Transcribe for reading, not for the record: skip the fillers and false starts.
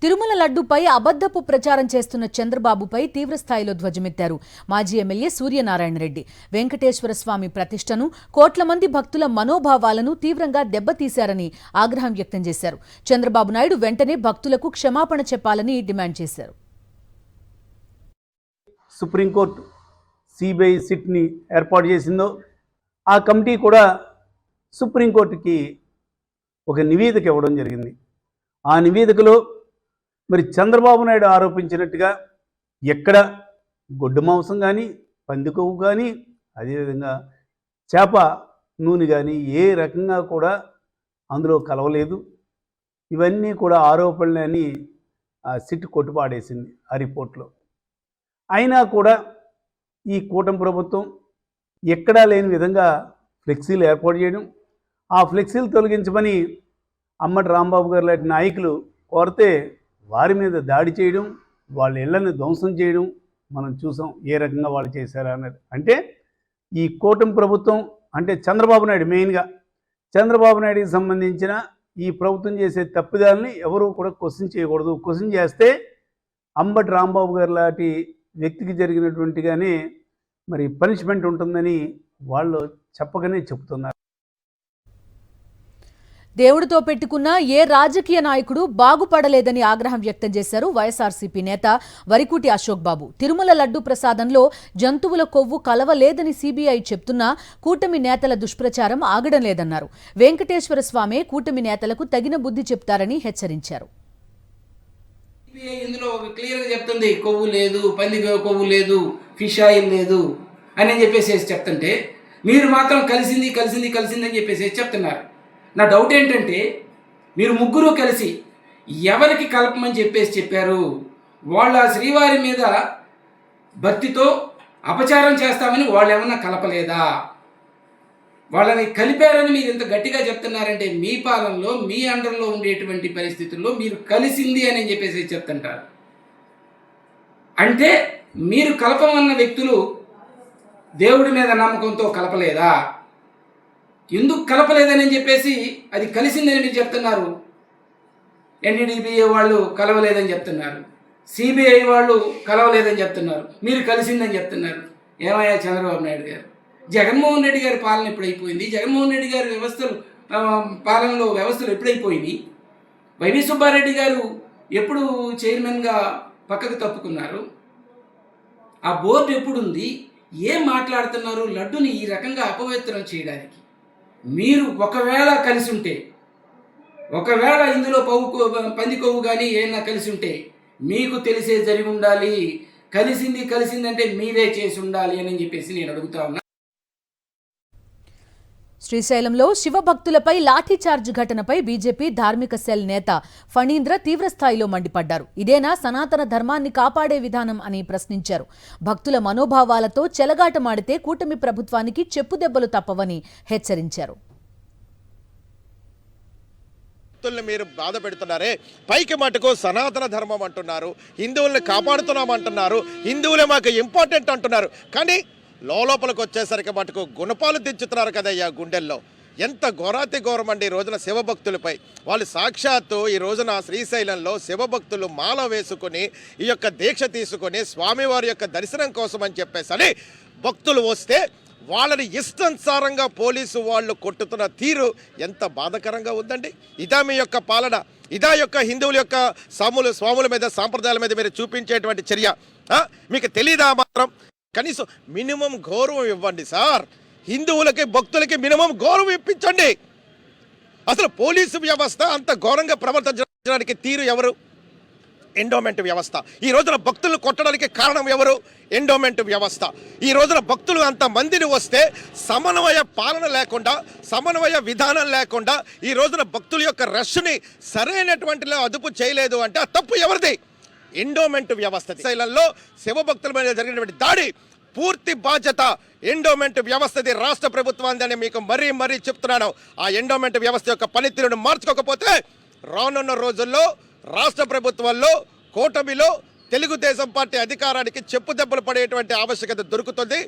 తిరుమల లడ్డుపై అబద్ధపు ప్రచారం చేస్తున్న చంద్రబాబుపై తీవ్రస్థాయిలో ధ్వజమెత్తారు మాజీ ఎమ్మెల్యే సూర్యనారాయణ రెడ్డి. వెంకటేశ్వర స్వామి ప్రతిష్టను, కోట్ల మంది భక్తుల మనోభావాలను తీవ్రంగా దెబ్బతీశారని ఆగ్రహం వ్యక్తం చేశారు. చంద్రబాబు నాయుడు వెంటనే భక్తులకు క్షమాపణ చెప్పాలని డిమాండ్ చేశారు. సుప్రీంకోర్టు సిబిఐ సిట్ని ఏర్పాటు చేసిందో ఆ కమిటీ కూడా సుప్రీంకోర్టుకి ఒక నివేదిక ఇవ్వడం జరిగింది. ఆ నివేదికలో మరి చంద్రబాబు నాయుడు ఆరోపించినట్టుగా ఎక్కడ గొడ్డు మాంసం కానీ, పంది కొవ్వు కానీ, అదేవిధంగా చేప నూనె కానీ ఏ రకంగా కూడా అందులో కలవలేదు. ఇవన్నీ కూడా ఆరోపణలే అని సిట్ కొట్టుపాడేసింది ఆ రిపోర్ట్లో. అయినా కూడా ఈ కూటమి ప్రభుత్వం ఎక్కడా లేని విధంగా ఫ్లెక్సీలు ఏర్పాటు చేయడం, ఆ ఫ్లెక్సీలు తొలగించమని అమ్మటి రాంబాబు గారు లాంటి నాయకులు కోరితే వారి మీద దాడి చేయడం, వాళ్ళ ఇళ్లను ధ్వంసం చేయడం మనం చూసాం. ఏ రకంగా వాళ్ళు చేశారా అన్నది. అంటే ఈ కూటమి ప్రభుత్వం అంటే చంద్రబాబు నాయుడు, మెయిన్గా చంద్రబాబు నాయుడికి సంబంధించిన ఈ ప్రభుత్వం చేసే తప్పిదాలని ఎవరూ కూడా క్వశ్చన్ చేయకూడదు. క్వశ్చన్ చేస్తే అంబటి రాంబాబు గారు లాంటి వ్యక్తికి జరిగినటువంటిగానే మరి పనిష్మెంట్ ఉంటుందని వాళ్ళు చెప్పగానే చెప్తున్నారు. దేవుడితో పెట్టుకున్న ఏ రాజకీయ నాయకుడు బాగుపడలేదని ఆగ్రహం వ్యక్తం చేశారు వైఎస్ఆర్సీపీ నేత వరికుటి అశోక్ బాబు. తిరుమల లడ్డు ప్రసాదంలో జంతువుల కొవ్వు కలవలేదని సీబీఐ చెప్తున్నా కూటమి నేతల దుష్ప్రచారం ఆగడం లేదన్నారు. వెంకటేశ్వర స్వామి కూటమి నేతలకు తగిన బుద్ధి చెప్తారని హెచ్చరించారు. ఇందులో ఒక క్లియర్గా చెప్తుంది, కొవ్వు లేదు, పంది కొవ్వు లేదు, ఫిష్ ఆయిల్ లేదు అని చెప్పేసి చెప్తుంటే మీరు మాత్రం కలిసింది కలిసింది కలిసింది అని చెప్పేసి చెప్తున్నారు. నా డౌట్ ఏంటంటే మీరు ముగ్గురు కలిసి ఎవరికి కలపమని చెప్పేసి చెప్పారు? వాళ్ళ శ్రీవారి మీద భక్తితో అపచారం చేస్తామని వాళ్ళు ఏమన్నా కలపలేదా? వాళ్ళని కలిపారని మీరు ఇంత గట్టిగా చెప్తున్నారంటే మీ పాలనలో మీ అండర్లో ఉండేటువంటి పరిస్థితుల్లో మీరు కలిసింది అని చెప్పేసి చెప్తుంటారు. అంటే మీరు కలపమన్న వ్యక్తులు దేవుడి మీద నమ్మకంతో కలపలేదా? ఎందుకు కలపలేదని చెప్పేసి అది కలిసిందని మీరు చెప్తున్నారు. ఎన్డీడీబీఏ వాళ్ళు కలవలేదని చెప్తున్నారు, సిబిఐ వాళ్ళు కలవలేదని చెప్తున్నారు, మీరు కలిసిందని చెప్తున్నారు. ఏమయ్యా చంద్రబాబు నాయుడు గారు, జగన్మోహన్ రెడ్డి గారి పాలన ఎప్పుడైపోయింది? జగన్మోహన్ రెడ్డి గారి పాలనలో వ్యవస్థలు ఎప్పుడైపోయింది? వైవి సుబ్బారెడ్డి గారు ఎప్పుడు చైర్మన్గా పక్కకు తప్పుకున్నారు? ఆ బోర్డు ఎప్పుడుంది? ఏం మాట్లాడుతున్నారు? లడ్డుని ఈ రకంగా అపవిత్రం చేయడానికి మీరు ఒకవేళ కలిసి ఉంటే, ఒకవేళ ఇందులో పంది కొవ్వు కానీ ఏమైనా కలిసి ఉంటే మీకు తెలిసే జరిగి ఉండాలి. కలిసిందంటే మీరే చేసి ఉండాలి అని చెప్పేసి నేను అడుగుతా ఉన్నా. శ్రీశైలంలో శివభక్తులపై లాఠీచార్జ్ ఘటనపై బీజేపీ ధార్మిక సెల్ నేత ఫణీంద్ర తీవ్రస్థాయిలో మండిపడ్డారు. ఇదేనా సనాతన ధర్మాన్ని కాపాడే విధానం అని ప్రశ్నించారు. భక్తుల మనోభావాలతో చెలగాటమాడితే కూటమి ప్రభుత్వానికి చెప్పుదెబ్బలు తప్పవని హెచ్చరించారు. మీరు బాధ పెడుతున్నారే, పైకి మటుకు సనాతన ధర్మం అంటున్నారు, హిందువుల్ని కాపాడుతున్నామంటున్నారు, హిందువులే మాకు ఇంపార్టెంట్ అంటున్నారు. కానీ లోపలికి వచ్చేసరికి మటుకు గుణపాలు దించుతున్నారు కదయ్యా గుండెల్లో. ఎంత ఘోరాతి ఘోరం అండి ఈ రోజున శివభక్తులపై. వాళ్ళు సాక్షాత్తు ఈ రోజున శ్రీశైలంలో శివభక్తులు మాల వేసుకుని ఈ యొక్క దీక్ష తీసుకొని స్వామివారి యొక్క దర్శనం కోసం అని చెప్పేసి భక్తులు వస్తే వాళ్ళని ఇష్టానుసారంగా పోలీసు వాళ్ళు కొట్టుతున్న తీరు ఎంత బాధాకరంగా ఉందండి. ఇదా మీ యొక్క పాలన? ఇదా యొక్క హిందువుల యొక్క స్వాముల మీద సాంప్రదాయాల మీద మీరు చూపించేటువంటి చర్య? మీకు తెలీదా మాత్రం? కనీసం మినిమం గౌరవం ఇవ్వండి సార్. హిందువులకి భక్తులకి మినిమం గౌరవం ఇప్పించండి. అసలు పోలీసు వ్యవస్థ అంత ఘోరంగా ప్రవర్తించడానికి తీరు ఎవరు? ఎండోమెంట్ వ్యవస్థ. ఈ రోజున భక్తులను కొట్టడానికి కారణం ఎవరు? ఎండోమెంట్ వ్యవస్థ. ఈ రోజున భక్తులు అంతమందిని వస్తే సమన్వయ పాలన లేకుండా, సమన్వయ విధానం లేకుండా ఈ రోజున భక్తుల యొక్క రష్ని సరైనటువంటి అదుపు చేయలేదు అంటే ఆ తప్పు ఎవరిది? ఎండోమెంట్ వ్యవస్థ. శైలంలో శివభక్తుల మీద జరిగినటువంటి దాడి పూర్తి బాధ్యత ఎండోమెంట్ వ్యవస్థది, రాష్ట్ర ప్రభుత్వాన్ని అని మీకు మరీ చెప్తున్నాను. ఆ ఎండోమెంట్ వ్యవస్థ యొక్క పనితీరును మార్చుకోకపోతే రానున్న రోజుల్లో రాష్ట్ర ప్రభుత్వాల్లో కూటమిలో తెలుగుదేశం పార్టీ అధికారానికి చెప్పుదెబ్బలు పడేటువంటి ఆవశ్యకత దొరుకుతుంది.